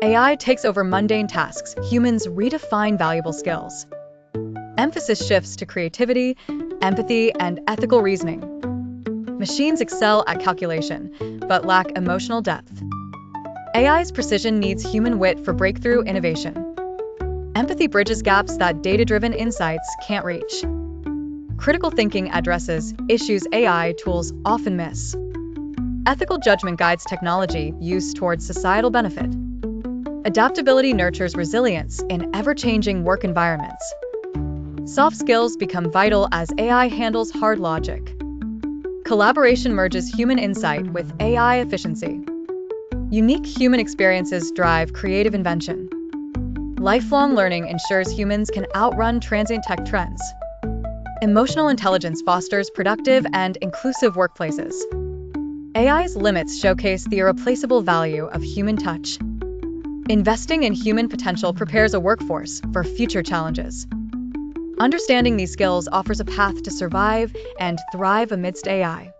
AI takes over mundane tasks, humans redefine valuable skills. Emphasis shifts to creativity, empathy, and ethical reasoning. Machines excel at calculation, but lack emotional depth. AI's precision needs human wit for breakthrough innovation. Empathy bridges gaps that data-driven insights can't reach. Critical thinking addresses issues AI tools often miss. Ethical judgment guides technology use towards societal benefit. Adaptability nurtures resilience in ever-changing work environments. Soft skills become vital as AI handles hard logic. Collaboration merges human insight with AI efficiency. Unique human experiences drive creative invention. Lifelong learning ensures humans can outrun transient tech trends. Emotional intelligence fosters productive and inclusive workplaces. AI's limits showcase the irreplaceable value of human touch. Investing in human potential prepares a workforce for future challenges. Understanding these skills offers a path to survive and thrive amidst AI.